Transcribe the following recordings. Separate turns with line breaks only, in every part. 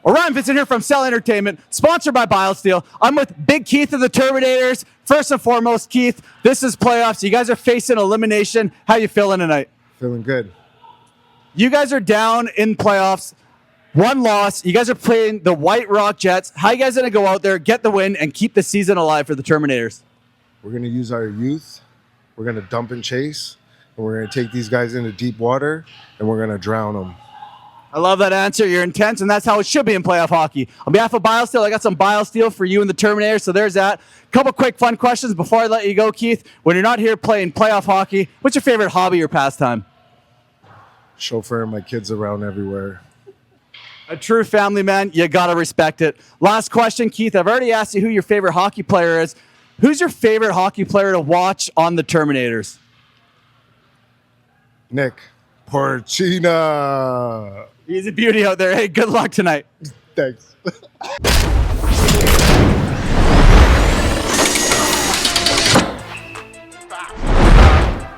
Orion Vincent here from Celly Entertainment, sponsored by Biosteel. I'm with Big Keith of the Terminators. First and foremost, Keith, this is playoffs. You guys are facing elimination. How you feeling tonight?
Feeling good.
You guys are down in playoffs. One loss. You guys are playing the White Rock Jets. How you guys going to go out there, get the win, and keep the season alive for the Terminators?
We're going to use our youth. We're going to dump and chase. And we're going to take these guys into deep water, and we're going to drown them.
I love that answer. You're intense, and that's how it should be in playoff hockey. On behalf of Biosteel, I got some Biosteel for you and the Terminators, so there's that. Couple quick fun questions before I let you go, Keith. When you're not here playing playoff hockey, what's your favorite hobby or pastime?
Chauffeuring my kids around everywhere.
A true family man, you got to respect it. Last question, Keith. I've already asked you who your favorite hockey player is. Who's your favorite hockey player to watch on the Terminators?
Nick Porcina.
He's a beauty out there. Hey, good luck tonight.
Thanks.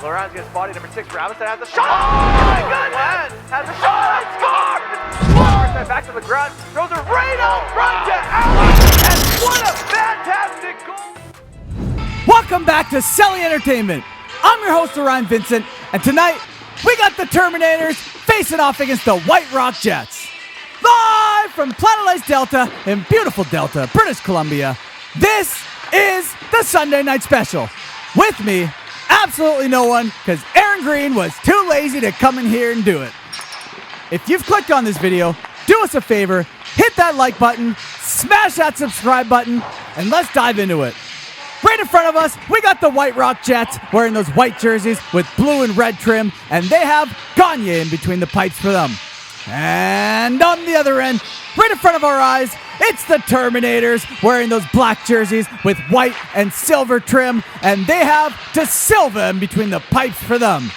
Laurent's gets body number 6. Robinson has a shot. Oh my goodness! Has a shot and scores! Scores! Back to the ground. Throws it right out front to Allen. And what a fantastic goal!
Welcome back to Celly Entertainment. I'm your host, Orion Vincent, and tonight we got the Terminators facing off against the White Rock Jets. Live from Planet Ice Delta in beautiful Delta, British Columbia, this is the Sunday Night Special. With me, absolutely no one, because Aaron Green was too lazy to come in here and do it. If you've clicked on this video, do us a favor, hit that like button, smash that subscribe button, and let's dive into it. Right in front of us, we got the White Rock Jets wearing those white jerseys with blue and red trim, and they have Gagne in between the pipes for them. And on the other end, right in front of our eyes, it's the Terminators wearing those black jerseys with white and silver trim, and they have De Silva in between the pipes for them.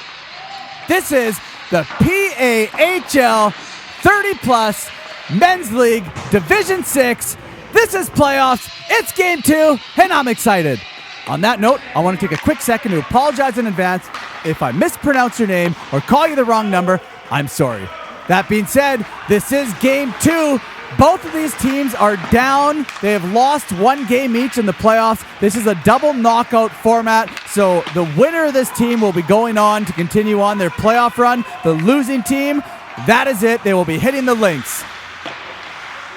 This is the PAHL 30-plus Men's League Division 6. This is playoffs, it's game 2, and I'm excited. On that note, I want to take a quick second to apologize in advance. If I mispronounce your name or call you the wrong number, I'm sorry. That being said, this is game 2. Both of these teams are down. They have lost one game each in the playoffs. This is a double knockout format, so the winner of this team will be going on to continue on their playoff run. The losing team, that is it. They will be hitting the links.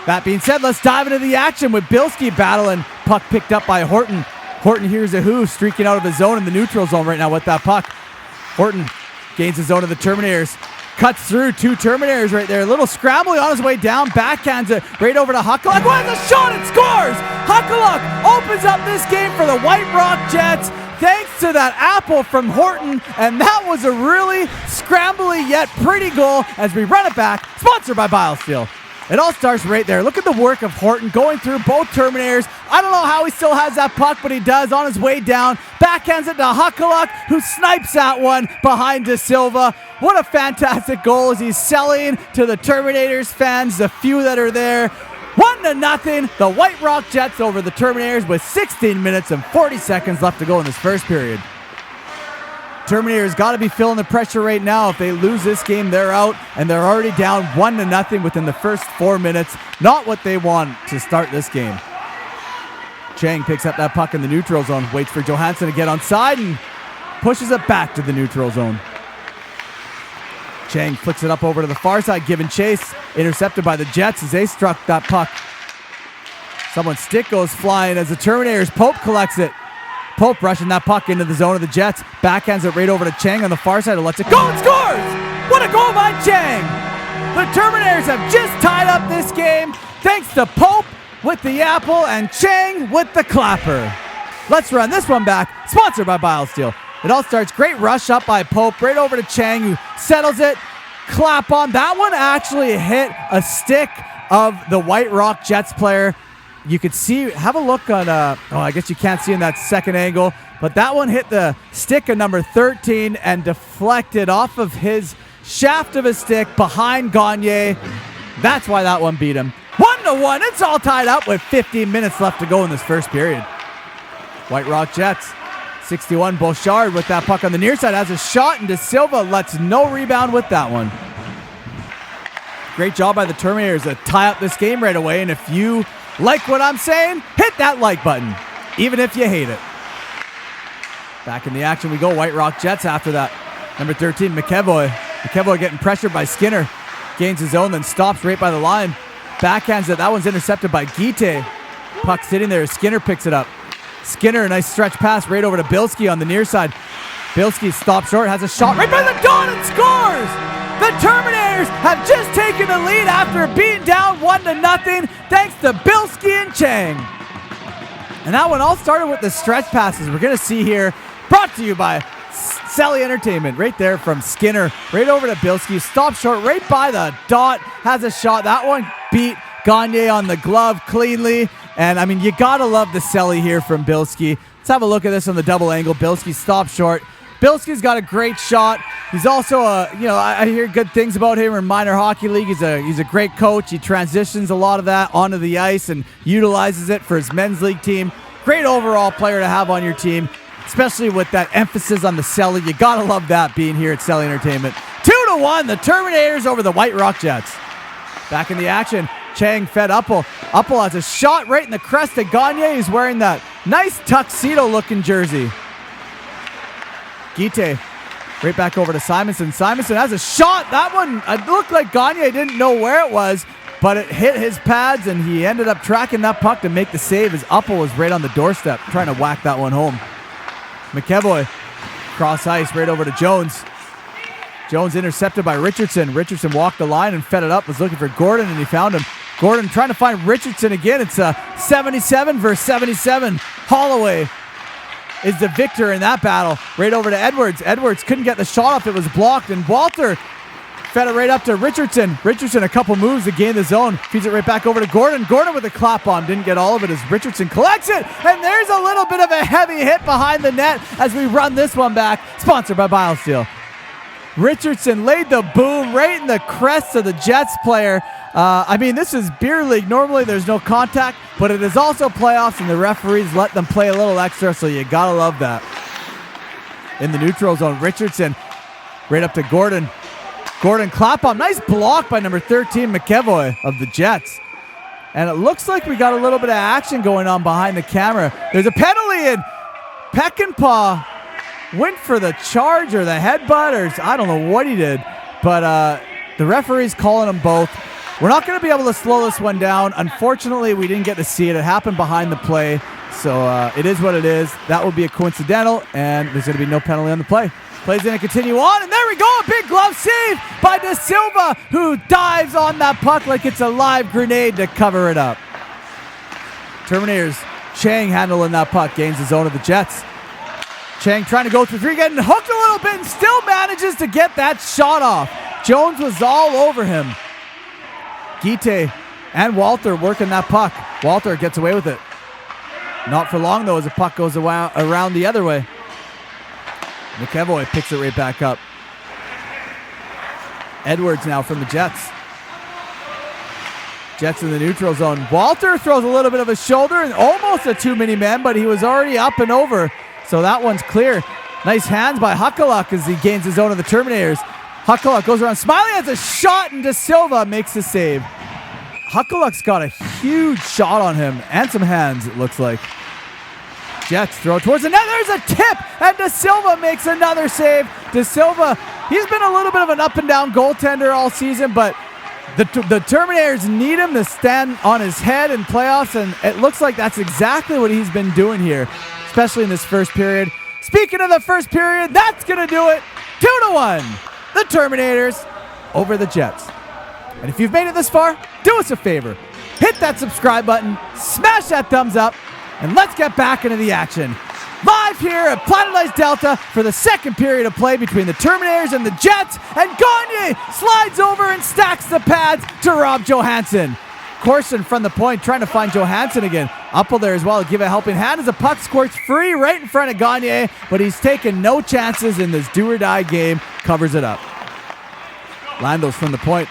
That being said, let's dive into the action with Biosteel battling. Puck picked up by Horton. Horton here's a who streaking out of his zone in the neutral zone right now with that puck. Horton gains the zone of the Terminators. Cuts through 2 Terminators right there. A little scrambling on his way down. Backhands it right over to Huckaluk. What a shot and scores! Huckaluk opens up this game for the White Rock Jets thanks to that apple from Horton. And that was a really scrambly yet pretty goal as we run it back. Sponsored by Biosteel. It all starts right there. Look at the work of Horton going through both Terminators. I don't know how he still has that puck, but he does on his way down. Backhands it to Huckaluk, who snipes that one behind De Silva. What a fantastic goal as he's selling to the Terminators fans, the few that are there. 1-0, the White Rock Jets over the Terminators with 16 minutes and 40 seconds left to go in this first period. Terminators got to be feeling the pressure right now. If they lose this game, they're out, and they're already down 1-0 within the first 4 minutes. Not what they want to start this game. Chang picks up that puck in the neutral zone, waits for Johansson to get on side, and pushes it back to the neutral zone. Chang flicks it up over to the far side, giving chase. Intercepted by the Jets as they struck that puck. Someone's stick goes flying as the Terminators. Pope collects it. Pope rushing that puck into the zone of the Jets. Backhands it right over to Chang on the far side and lets it go and scores! What a goal by Chang! The Terminators have just tied up this game thanks to Pope with the apple and Chang with the clapper. Let's run this one back. Sponsored by Biosteel. It all starts great rush up by Pope right over to Chang, who settles it. Clap on. That one actually hit a stick of the White Rock Jets player. You could see, have a look on, I guess you can't see in that second angle, but that one hit the stick of number 13 and deflected off of his shaft of his stick behind Gagne. That's why that one beat him. 1-1, it's all tied up with 15 minutes left to go in this first period. White Rock Jets, 61, Bouchard with that puck on the near side has a shot, and De Silva lets no rebound with that one. Great job by the Terminators to tie up this game right away. And if you like what I'm saying, hit that like button, even if you hate it. Back in the action we go. White Rock Jets after that. Number 13, McEvoy. McEvoy getting pressured by Skinner. Gains his own, then stops right by the line. Backhands it. That one's intercepted by Guite. Puck sitting there. Skinner picks it up. Skinner, a nice stretch pass right over to Biosteel on the near side. Biosteel stops short, has a shot right by the dot and scores! The Terminators have just taken the lead after being down 1-0 thanks to Biosteel and Chang. And that one all started with the stretch passes we're going to see here, brought to you by Celly Entertainment. Right there from Skinner, right over to Biosteel. Stop short, right by the dot, has a shot. That one beat Gagne on the glove cleanly. And, I mean, you got to love the Celly here from Biosteel. Let's have a look at this on the double angle. Biosteel stops short. Bielski's got a great shot. He's also I hear good things about him in minor hockey league. He's a great coach. He transitions a lot of that onto the ice and utilizes it for his men's league team. Great overall player to have on your team, especially with that emphasis on the Celly. You gotta love that being here at Celly Entertainment. 2-1, the Terminators over the White Rock Jets. Back in the action, Chang fed Uppel. Uppel has a shot right in the crest of Gagne. He's wearing that nice tuxedo-looking jersey. Guite, right back over to Simonson. Simonson has a shot. That one, it looked like Gagne didn't know where it was, but it hit his pads, and he ended up tracking that puck to make the save as Uppel was right on the doorstep trying to whack that one home. McEvoy, cross ice right over to Jones. Jones intercepted by Richardson. Richardson walked the line and fed it up, was looking for Gordon, and he found him. Gordon trying to find Richardson again. It's a 77 versus 77. Holloway is the victor in that battle. Right over to Edwards. Edwards couldn't get the shot off. It was blocked, and Walter fed it right up to Richardson. Richardson, a couple moves to gain the zone. Feeds it right back over to Gordon. Gordon with a clap bomb. Didn't get all of it as Richardson collects it, and there's a little bit of a heavy hit behind the net as we run this one back. Sponsored by Biosteel. Richardson laid the boom right in the crest of the Jets player. This is beer league. Normally there's no contact, but it is also playoffs, and the referees let them play a little extra, so you gotta love that. In the neutral zone, Richardson right up to Gordon. Gordon clap on. Nice block by number 13, McEvoy of the Jets. And it looks like we got a little bit of action going on behind the camera. There's a penalty, and Peckinpah went for the charge or the headbutt, or I don't know what he did, but the referee's calling them both. We're not going to be able to slow this one down. Unfortunately, we didn't get to see it. It happened behind the play, so it is what it is. That will be a coincidental, and there's going to be no penalty on the play. Play's going to continue on, and there we go. A big glove save by De Silva, who dives on that puck like it's a live grenade to cover it up. Terminators, Chang handling that puck, gains the zone of the Jets. Chang trying to go through three, getting hooked a little bit, and still manages to get that shot off. Jones was all over him. Guite and Walter working that puck. Walter gets away with it. Not for long, though, as the puck goes around the other way. McEvoy picks it right back up. Edwards now from the Jets. Jets in the neutral zone. Walter throws a little bit of a shoulder and almost a two-mini man, but he was already up and over. So that one's clear. Nice hands by Huckaluk as he gains his own of the Terminators. Huckaluk goes around. Smiley has a shot, and De Silva makes the save. Huckaluk's got a huge shot on him and some hands, it looks like. Jets throw towards the net. There's a tip, and De Silva makes another save. De Silva, he's been a little bit of an up-and-down goaltender all season, but the Terminators need him to stand on his head in playoffs, and it looks like that's exactly what he's been doing here, especially in this first period. Speaking of the first period, that's going to do it. 2-1. The Terminators over the Jets. And if you've made it this far, do us a favor. Hit that subscribe button, smash that thumbs up, and let's get back into the action. Live here at Planet Ice Delta for the second period of play between the Terminators and the Jets, and Gagne slides over and stacks the pads to Rob Johansson. Corson from the point trying to find Johansson again. Uppel there as well to give a helping hand as the puck squirts free right in front of Gagne, but he's taken no chances in this do-or-die game. Covers it up. Landos from the point.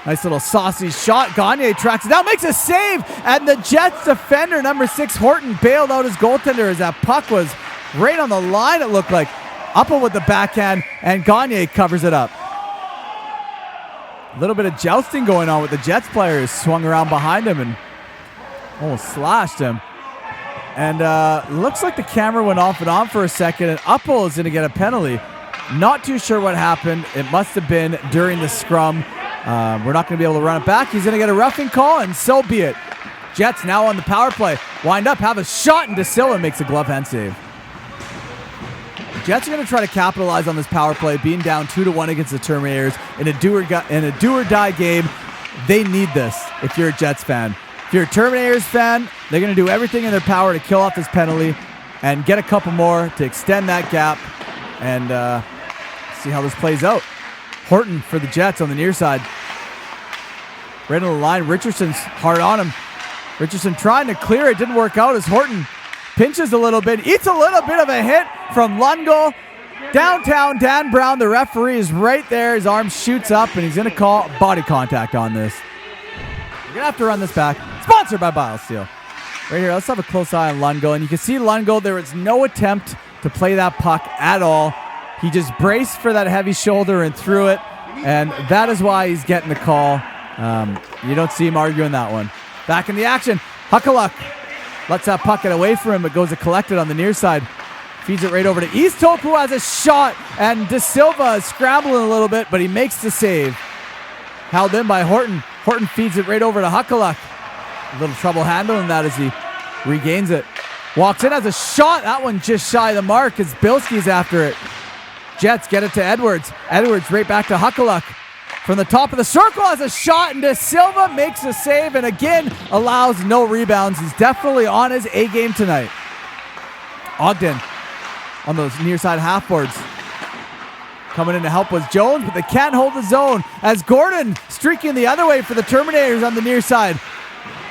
Nice little saucy shot. Gagne tracks it down, makes a save, and the Jets defender, number 6, Horton, bailed out his goaltender as that puck was right on the line, it looked like. Uppel with the backhand, and Gagne covers it up. A little bit of jousting going on with the Jets players. Swung around behind him and almost slashed him. And looks like the camera went off and on for a second, and PAHL is going to get a penalty. Not too sure what happened. It must have been during the scrum. We're not going to be able to run it back. He's going to get a roughing call, and so be it. Jets now on the power play. Wind up, have a shot, and DeSilva makes a glove hand save. Jets are going to try to capitalize on this power play, being down 2-1 against the Terminators in a do or die game. They need this if you're a Jets fan. If you're a Terminators fan, they're going to do everything in their power to kill off this penalty and get a couple more to extend that gap and see how this plays out. Horton for the Jets on the near side. Right on the line. Richardson's hard on him. Richardson trying to clear it. Didn't work out as Horton pinches a little bit. Eats a little bit of a hit from Lundgall. Downtown, Dan Brown, the referee, is right there. His arm shoots up, and he's going to call body contact on this. We're going to have to run this back. Sponsored by Biosteel. Right here, let's have a close eye on Lundgall. And you can see Lundgall, there was no attempt to play that puck at all. He just braced for that heavy shoulder and threw it. And that is why he's getting the call. You don't see him arguing that one. Back in the action. Huckaluck lets that puck get away from him, but goes to collect it on the near side. Feeds it right over to Easthope, who has a shot. And DeSilva is scrambling a little bit, but he makes the save. Held in by Horton. Horton feeds it right over to Huckaluck. A little trouble handling that as he regains it. Walks in, has a shot. That one just shy of the mark as Bilski's after it. Jets get it to Edwards. Edwards right back to Huckaluck. From the top of the circle has a shot, and DeSilva makes a save and again allows no rebounds. He's definitely on his A game tonight. Ogden on those near side half boards. Coming in to help was Jones, but they can't hold the zone as Gordon streaking the other way for the Terminators on the near side.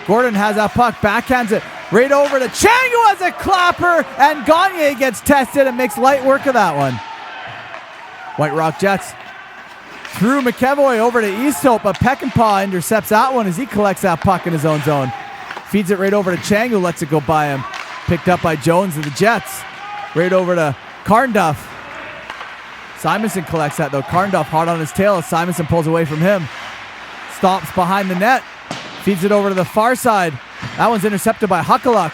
Gordon has that puck, backhands it right over to Chang, who has a clapper, and Gagne gets tested and makes light work of that one. White Rock Jets through McEvoy over to Easthope, but Peckinpah intercepts that one as he collects that puck in his own zone. Feeds it right over to Chang, who lets it go by him. Picked up by Jones and the Jets. Right over to Carnduff. Simonson collects that though. Carnduff hard on his tail as Simonson pulls away from him. Stops behind the net. Feeds it over to the far side. That one's intercepted by Huckaluck.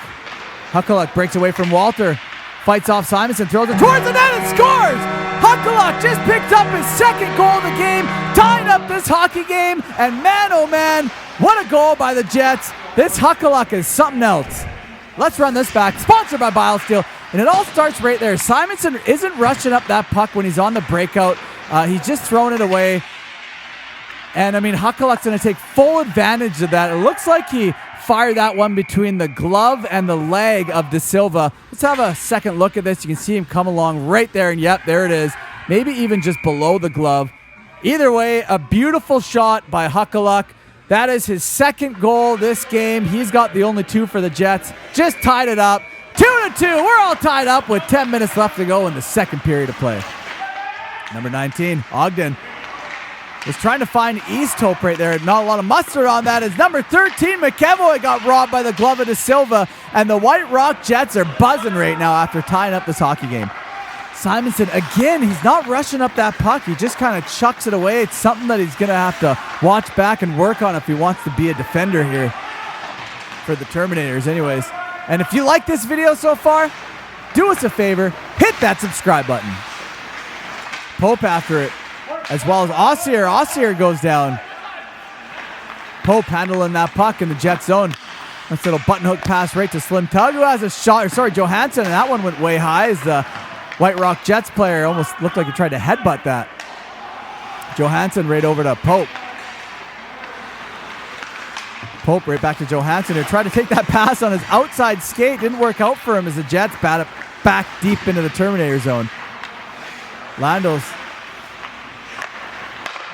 Huckaluck breaks away from Walter. Fights off Simonson, throws it towards the net and scores! Huckaluck just picked up his second goal of the game, tying up this hockey game, and man, oh man, what a goal by the Jets. This Huckaluck is something else. Let's run this back, sponsored by Biosteel, and it all starts right there. Simonson isn't rushing up that puck when he's on the breakout. He's just throwing it away. And I mean, Huckaluck's going to take full advantage of that. It looks like he fired that one between the glove and the leg of DeSilva. Let's have a second look at this. You can see him come along right there, and yep, there it is. Maybe even just below the glove. Either way, a beautiful shot by Huckaluck. That is his second goal this game. He's got the only two for the Jets. Just tied it up. 2-2. We're all tied up with 10 minutes left to go in the second period of play. Number 19, Ogden, was trying to find Easthope right there. Not a lot of mustard on that as number 13, McEvoy, got robbed by the glove of DeSilva, and the White Rock Jets are buzzing right now after tying up this hockey game. Simonson, again, he's not rushing up that puck. He just kind of chucks it away. It's something that he's going to have to watch back and work on if he wants to be a defender here for the Terminators anyways. And if you like this video so far, do us a favor, hit that subscribe button. Pope after it, as well as Ossier. Ossier goes down. Pope handling that puck in the Jet zone. Nice little button hook pass right to Slim Tug, who has a shot. Sorry, Johansson, and that one went way high as the White Rock Jets player almost looked like he tried to headbutt that. Johansson right over to Pope. Pope right back to Johansson, who tried to take that pass on his outside skate. Didn't work out for him as the Jets bat it back deep into the Terminator zone. Landos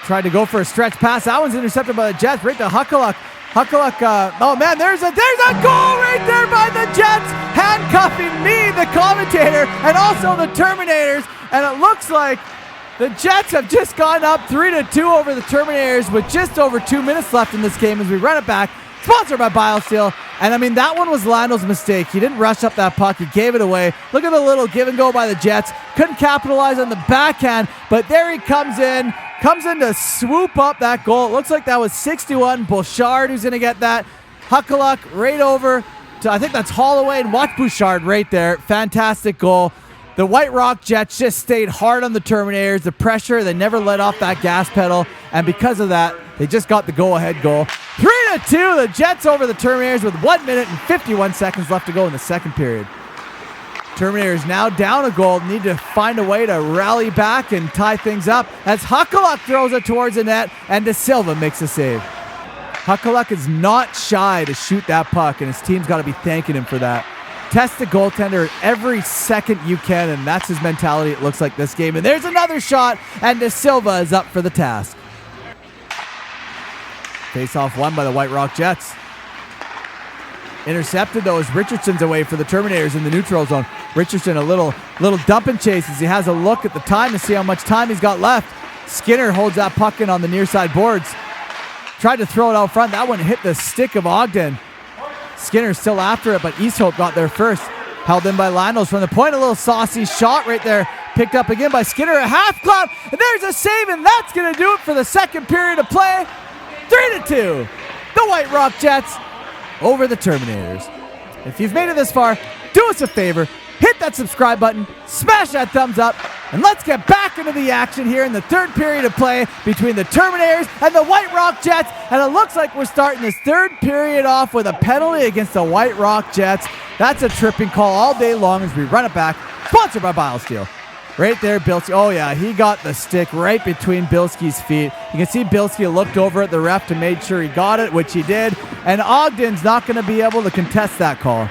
tried to go for a stretch pass. That one's intercepted by the Jets right to Huckaluck. Huckaluck, oh man, there's a goal right there by the Jets, handcuffing me, the commentator, and also the Terminators. And it looks like the Jets have just gone up 3-2 over the Terminators with just over 2 minutes left in this game as we run it back. Sponsored by Biosteel. And I mean, that one was Lando's mistake. He didn't rush up that puck. He gave it away. Look at the little give and go by the Jets. Couldn't capitalize on the backhand, but there he comes in, comes in to swoop up that goal. It looks like that was 61. Bouchard who's going to get that. Huckaluck right over to, I think that's Holloway, and watch Bouchard right there. Fantastic goal. The White Rock Jets just stayed hard on the Terminators. The pressure, they never let off that gas pedal. And because of that, they just got the go-ahead goal. 3-2, the Jets over the Terminators with 1 minute and 51 seconds left to go in the second period. Terminators now down a goal, need to find a way to rally back and tie things up as Huckaluck throws it towards the net and De Silva makes a save. Huckaluck is not shy to shoot that puck, and his team's got to be thanking him for that. Test the goaltender every second you can, and that's his mentality, it looks like, this game. And there's another shot, and De Silva is up for the task. Face-off won by the White Rock Jets. Intercepted, though, as Richardson's away for the Terminators in the neutral zone. Richardson, a little dump and chase as he has a look at the time to see how much time he's got left. Skinner holds that puck in on the near side boards. Tried to throw it out front. That one hit the stick of Ogden. Skinner's still after it, but Easthope got there first. Held in by Landos from the point. A little saucy shot right there. Picked up again by Skinner. A half clap. And there's a save, and that's going to do it for the second period of play. 3-2. The White Rock Jets over the Terminators. If you've made it this far, do us a favor. Hit that subscribe button. Smash that thumbs up. And let's get back into the action here in the third period of play between the Terminators and the White Rock Jets. And it looks like we're starting this third period off with a penalty against the White Rock Jets. That's a tripping call all day long as we run it back. Sponsored by Biosteel. Right there, Bilski. Oh, yeah, he got the stick right between Bilski's feet. You can see Bilski looked over at the ref to make sure he got it, which he did. And Ogden's not going to be able to contest that call.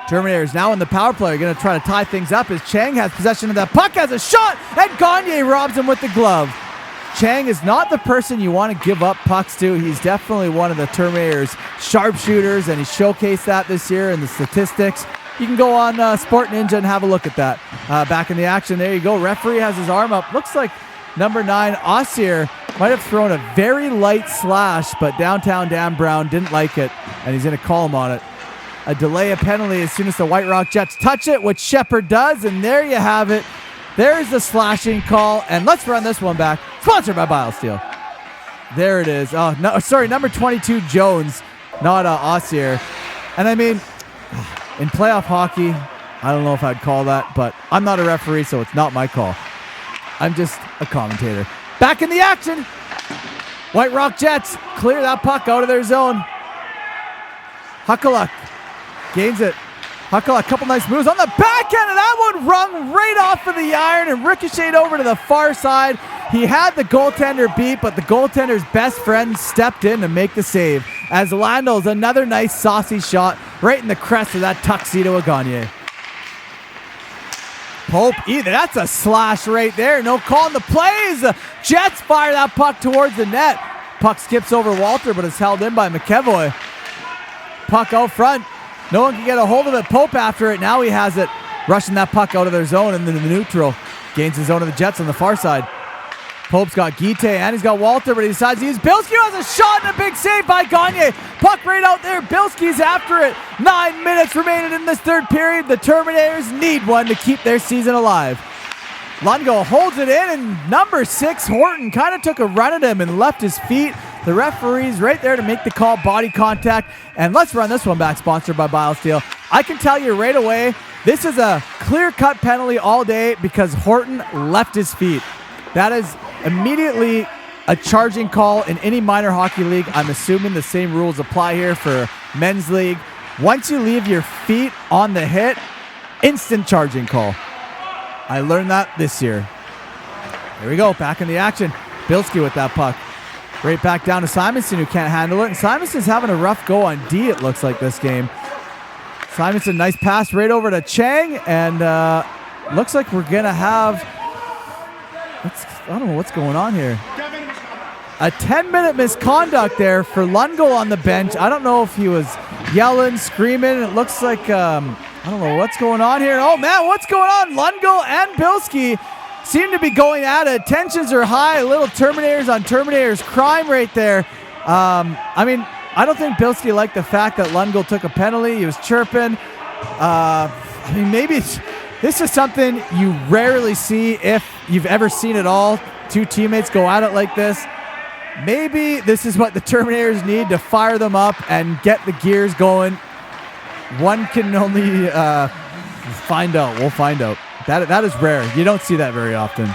Terminators now in the power play are going to try to tie things up as Chang has possession of that puck, has a shot, and Gagne robs him with the glove. Chang is not the person you want to give up pucks to. He's definitely one of the Terminators' sharpshooters, and he showcased that this year in the statistics. You can go on Sport Ninja and have a look at that. Back in the action, there you go. Referee has his arm up. Looks like number 9, Ossier, might have thrown a very light slash, but downtown Dan Brown didn't like it, and he's going to call him on it. A delay, a penalty as soon as the White Rock Jets touch it, which Shepard does, and there you have it. There's the slashing call, and let's run this one back. Sponsored by Biosteel. There it is. Oh, no, sorry, number 22, Jones, not Ossier. And I mean, in playoff hockey, I don't know if I'd call that, but I'm not a referee, so it's not my call. I'm just a commentator. Back in the action. White Rock Jets clear that puck out of their zone. Huckaluck gains it. Huckaluck, a couple nice moves on the backhand, and that one rung right off of the iron and ricocheted over to the far side. He had the goaltender beat, but the goaltender's best friend stepped in to make the save. As Lando's another nice saucy shot right in the crest of that tuxedo of Gagne. Pope either. That's a slash right there. No call on the plays. The Jets fire that puck towards the net. Puck skips over Walter, but it's held in by McEvoy. Puck out front. No one can get a hold of it. Pope after it. Now he has it. Rushing that puck out of their zone and then the neutral. Gains the zone of the Jets on the far side. Pope's got Guite and he's got Walter, but he decides to use Bilski, who has a shot and a big save by Gagne. Puck right out there. Bilski's after it. 9 minutes remaining in this third period. The Terminators need one to keep their season alive. Lungo holds it in, and number 6, Horton, kind of took a run at him and left his feet. The referee's right there to make the call, body contact. And let's run this one back, sponsored by Biosteel. I can tell you right away, this is a clear-cut penalty all day because Horton left his feet. That is immediately a charging call in any minor hockey league. I'm assuming the same rules apply here for men's league. Once you leave your feet on the hit, instant charging call. I learned that this year. Here we go, back in the action. Bilski with that puck. Right back down to Simonson, who can't handle it. And Simonson's having a rough go on D, it looks like, this game. Simonson, nice pass right over to Chang. And looks like we're going to have... I don't know what's going on here. A 10-minute misconduct there for Lungo on the bench. I don't know if he was yelling, screaming. It looks like... I don't know what's going on here. Oh, man, what's going on? Lungo and Bilski seem to be going at it. Tensions are high. A little Terminators on Terminators crime right there. I mean, I don't think Bilski liked the fact that Lungo took a penalty. He was chirping. I mean, maybe this is something you rarely see, if you've ever seen it all. two teammates go at it like this, maybe this is what the Terminators need to fire them up and get the gears going. One can only find out. We'll find out. That is rare. You don't see that very often.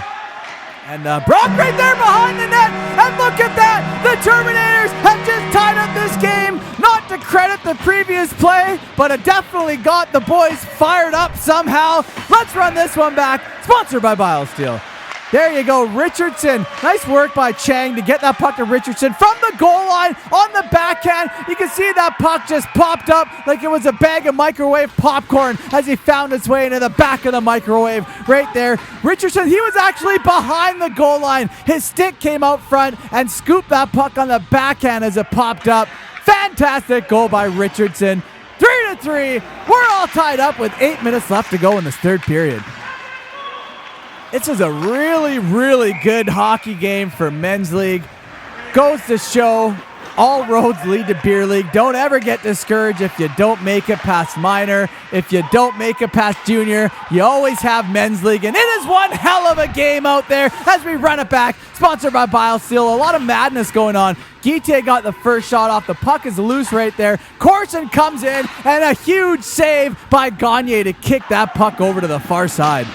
And Brock right there behind the net. And look at that. The Terminators have just tied up this game. Not to credit the previous play, but it definitely got the boys fired up somehow. Let's run this one back. Sponsored by Biosteel. There you go, Richardson. Nice work by Chang to get that puck to Richardson from the goal line on the backhand. You can see that puck just popped up like it was a bag of microwave popcorn as he found its way into the back of the microwave right there. Richardson, he was actually behind the goal line. His stick came out front and scooped that puck on the backhand as it popped up. Fantastic goal by Richardson. 3-3. We're all tied up with 8 minutes left to go in this third period. This is a really, really good hockey game for men's league. Goes to show all roads lead to beer league. Don't ever get discouraged if you don't make it past minor. If you don't make it past junior, you always have men's league. And it is one hell of a game out there as we run it back. Sponsored by Biosteel. A lot of madness going on. Guite got the first shot off. The puck is loose right there. Corson comes in and a huge save by Gagne to kick that puck over to the far side.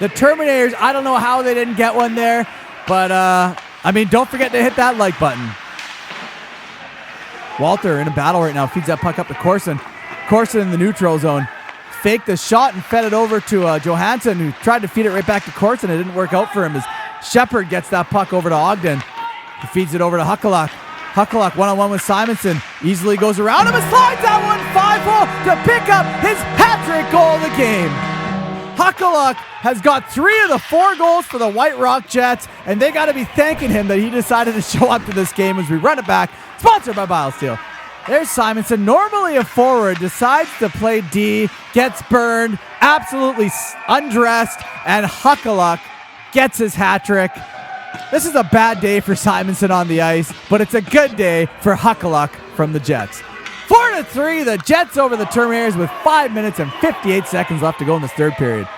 The Terminators, I don't know how they didn't get one there, but, don't forget to hit that like button. Walter in a battle right now, feeds that puck up to Corson. Corson in the neutral zone. Faked the shot and fed it over to Johansson, who tried to feed it right back to Corson. It didn't work out for him as Shepard gets that puck over to Ogden. He feeds it over to Huckalak. Huckalak one-on-one with Simonson. Easily goes around him and slides that one 5-hole to pick up his hat-trick goal of the game. Huckalak has got 3 of the 4 goals for the White Rock Jets, and they got to be thanking him that he decided to show up to this game as we run it back. Sponsored by Biosteel. There's Simonson, normally a forward, decides to play D, gets burned, absolutely undressed, and Huckalak gets his hat trick. This is a bad day for Simonson on the ice, but it's a good day for Huckalak from the Jets. 4-3, the Jets over the Terminators with 5 minutes and 58 seconds left to go in this third period.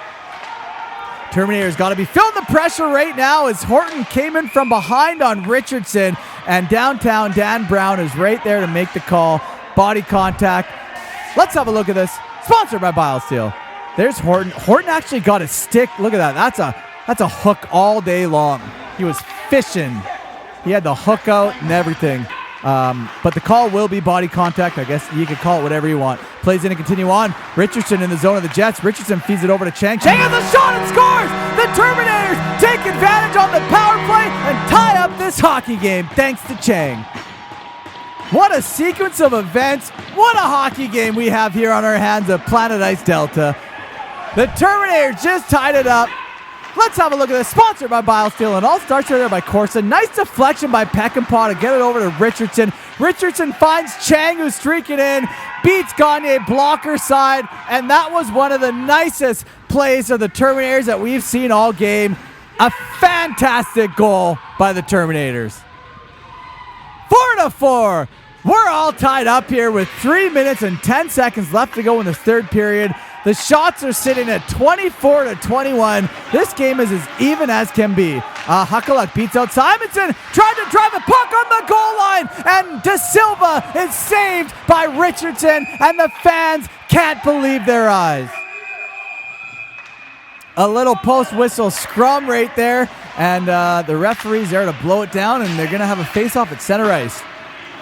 Terminators got to be feeling the pressure right now as Horton came in from behind on Richardson, and downtown Dan Brown is right there to make the call. Body contact. Let's have a look at this. Sponsored by Biosteel. There's Horton. Horton actually got a stick. Look at that. That's a hook all day long. He was fishing. He had the hook out and everything. But the call will be body contact. I guess you could call it whatever you want. Plays in and continue on. Richardson in the zone of the Jets. Richardson feeds it over to Chang. Chang has a shot and scores! The Terminators take advantage on the power play and tie up this hockey game thanks to Chang. What a sequence of events. What a hockey game we have here on our hands at Planet Ice Delta. The Terminators just tied it up. Let's have a look at this. Sponsored by Biosteel, and all starts right there by Corson. Nice deflection by Peckinpah to get it over to Richardson. Richardson finds Chang, who's streaking in, beats Gagne blocker side, and that was one of the nicest plays of the Terminators that we've seen all game. A fantastic goal by the Terminators. 4-4. We're all tied up here with 3 minutes and 10 seconds left to go in this third period. The shots are sitting at 24-21. This game is as even as can be. Huckalak beats out Simonson, tried to drive a puck on the goal line, and De Silva is saved by Richardson, and the fans can't believe their eyes. A little post-whistle scrum right there, and the referee's there to blow it down, and they're going to have a face-off at center ice.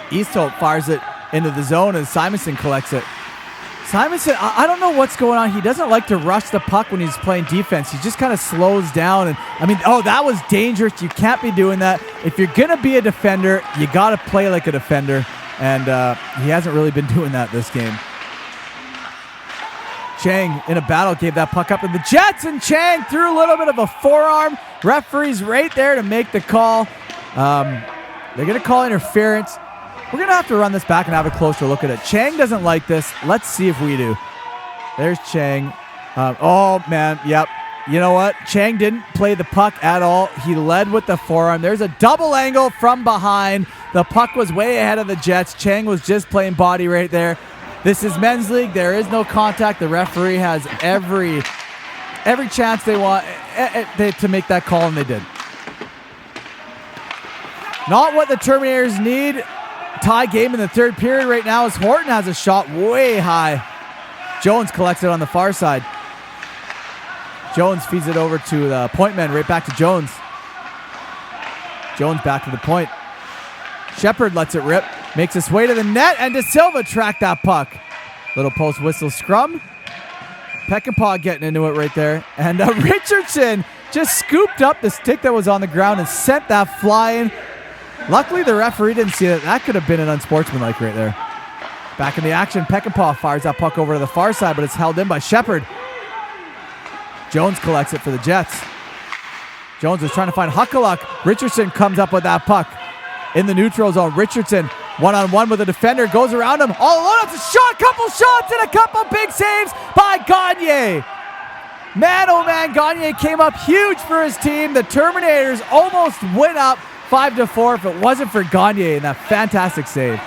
Easthope fires it into the zone as Simonson collects it. Simonson, I don't know what's going on. He doesn't like to rush the puck when he's playing defense. He just kind of slows down. And that was dangerous. You can't be doing that. If you're going to be a defender, you got to play like a defender. And he hasn't really been doing that this game. Chang in a battle gave that puck up to the Jets, and Chang threw a little bit of a forearm. Referee's right there to make the call. They're going to call interference. We're going to have to run this back and have a closer look at it. Chang doesn't like this. Let's see if we do. There's Chang. Oh, man. Yep. You know what? Chang didn't play the puck at all. He led with the forearm. There's a double angle from behind. The puck was way ahead of the Jets. Chang was just playing body right there. This is men's league. There is no contact. The referee has every chance they want to make that call, and they did. Not what the Terminators need. Tie game in the third period right now as Horton has a shot way high. Jones collects it on the far side. Jones feeds it over to the point man, right back to Jones. Jones back to the point. Shepard lets it rip, makes his way to the net, and De Silva tracked that puck. Little post whistle scrum. Peckinpah getting into it right there. And Richardson just scooped up the stick that was on the ground and sent that flying. Luckily, the referee didn't see that. That could have been an unsportsmanlike right there. Back in the action, Peckinpah fires that puck over to the far side, but it's held in by Shepard. Jones collects it for the Jets. Jones was trying to find Huckaluck. Richardson comes up with that puck. In the neutral zone, Richardson one-on-one with a defender, goes around him, all alone, it's a shot, couple shots, and a couple big saves by Gagne. Man, oh man, Gagne came up huge for his team. The Terminators almost went up 5-4 if it wasn't for Gagne and that fantastic save.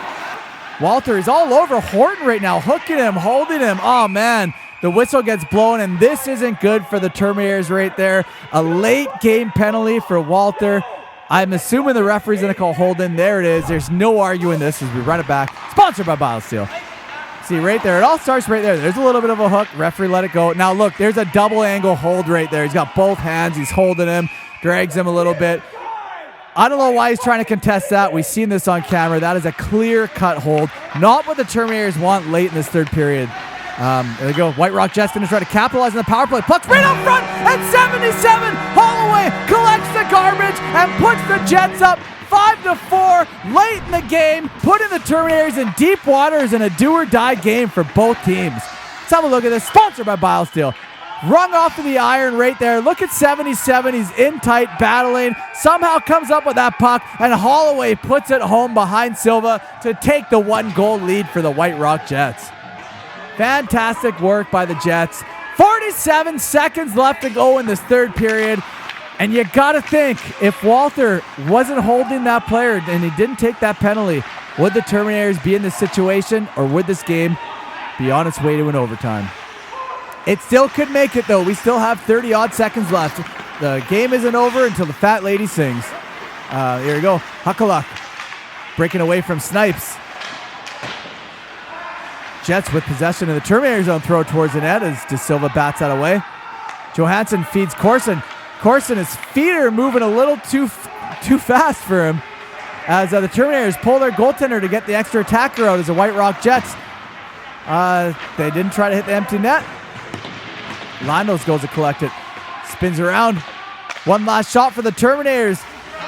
Walter is all over Horton right now, hooking him, holding him. Oh man, the whistle gets blown, and this isn't good for the Terminators right there. A late game penalty for Walter. I'm assuming the referee's going to call Holden. There it is. There's no arguing this as we run it back. Sponsored by Biosteel. See right there. It all starts right there. There's a little bit of a hook. Referee let it go. Now look, there's a double angle hold right there. He's got both hands. He's holding him. Drags him a little bit. I don't know why he's trying to contest that. We've seen this on camera. That is a clear-cut hold. Not what the Terminators want late in this third period. There we go. White Rock Jets going to try to capitalize on the power play. Puck's right up front at 77. Holloway collects the garbage and puts the Jets up 5-4 late in the game, putting the Terminators in deep waters in a do-or-die game for both teams. Let's have a look at this. Sponsored by Biosteel. Rung off of the iron right there. Look at 77. He's in tight, battling. Somehow comes up with that puck, and Holloway puts it home behind Silva to take the 1-goal lead for the White Rock Jets. Fantastic work by the Jets. 47 seconds left to go in this third period. And you got to think, if Walter wasn't holding that player and he didn't take that penalty, would the Terminators be in this situation, or would this game be on its way to an overtime? It still could make it, though. We still have 30-odd seconds left. The game isn't over until the fat lady sings. Here we go. Huckaluck breaking away from Snipes. Jets with possession in the Terminator zone, throw towards the net as De Silva bats that away. Johansson feeds Corson. Corson, his feet are moving a little too fast for him as the Terminators pull their goaltender to get the extra attacker out as the White Rock Jets. They didn't try to hit the empty net. Landos goes to collect it. Spins around. One last shot for the Terminators.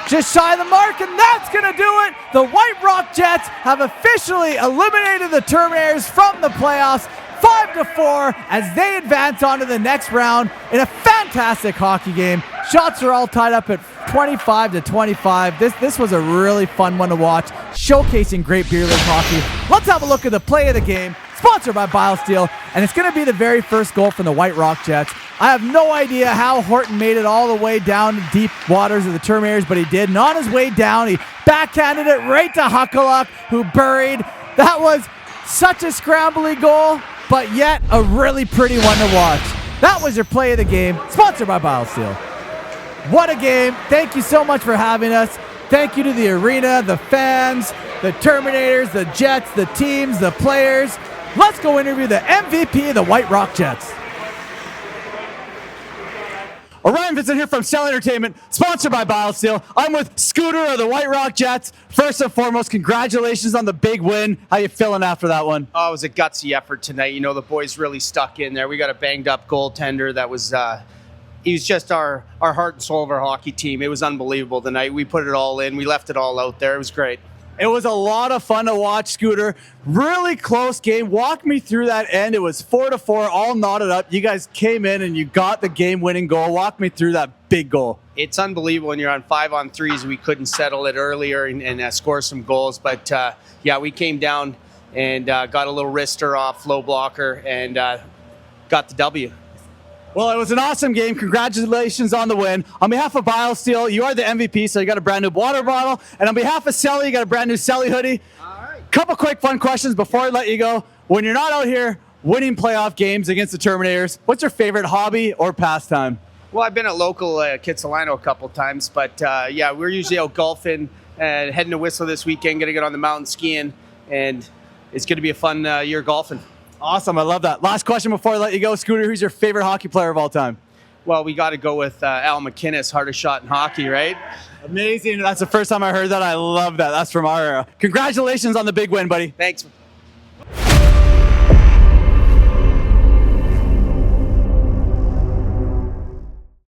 Just shy of the mark, and that's going to do it. The White Rock Jets have officially eliminated the Terminators from the playoffs 5-4 as they advance on to the next round in a fantastic hockey game. Shots are all tied up at 25-25. This was a really fun one to watch, showcasing great beer league hockey. Let's have a look at the play of the game, sponsored by Biosteel, and it's going to be the very first goal from the White Rock Jets. I have no idea how Horton made it all the way down to deep waters of the Terminators, but he did. And on his way down, he backhanded it right to Huckaluck, who buried. That was such a scrambly goal, but yet a really pretty one to watch. That was your play of the game, sponsored by Biosteel. What a game. Thank you so much for having us. Thank you to the arena, the fans, the Terminators, the Jets, the teams, the players. Let's go interview the MVP of the White Rock Jets. Orion Vincent here from Celly Entertainment, sponsored by Biosteel. I'm with Scooter of the White Rock Jets. First and foremost, congratulations on the big win. How you feeling after that one?
Oh, it was a gutsy effort tonight. You know, the boys really stuck in there. We got a banged-up goaltender that was he was just our heart and soul of our hockey team. It was unbelievable tonight. We put it all in. We left it all out there. It was great.
It was a lot of fun to watch, Scooter. Really close game. Walk me through that end. It was 4-4, all knotted up. You guys came in and you got the game-winning goal. Walk me through that big goal.
It's unbelievable when you're on 5-on-3s. We couldn't settle it earlier and score some goals. But, yeah, we came down and got a little wrister off, low blocker, and got the W.
Well, it was an awesome game. Congratulations on the win. On behalf of Biosteel, you are the MVP, so you got a brand new water bottle. And on behalf of Celly, you got a brand new Celly hoodie. All right. Couple quick fun questions before I let you go. When you're not out here winning playoff games against the Terminators, what's your favorite hobby or pastime?
Well, I've been at local Kitsilano a couple times, but yeah, we're usually out golfing heading to Whistler this weekend, going to get on the mountain skiing, and it's going to be a fun year golfing.
Awesome. I love that. Last question before I let you go. Scooter, who's your favorite hockey player of all time?
Well, we got to go with Al McInnes, hardest shot in hockey, right?
Amazing. That's the first time I heard that. I love that. That's from our era. Congratulations on the big win, buddy.
Thanks.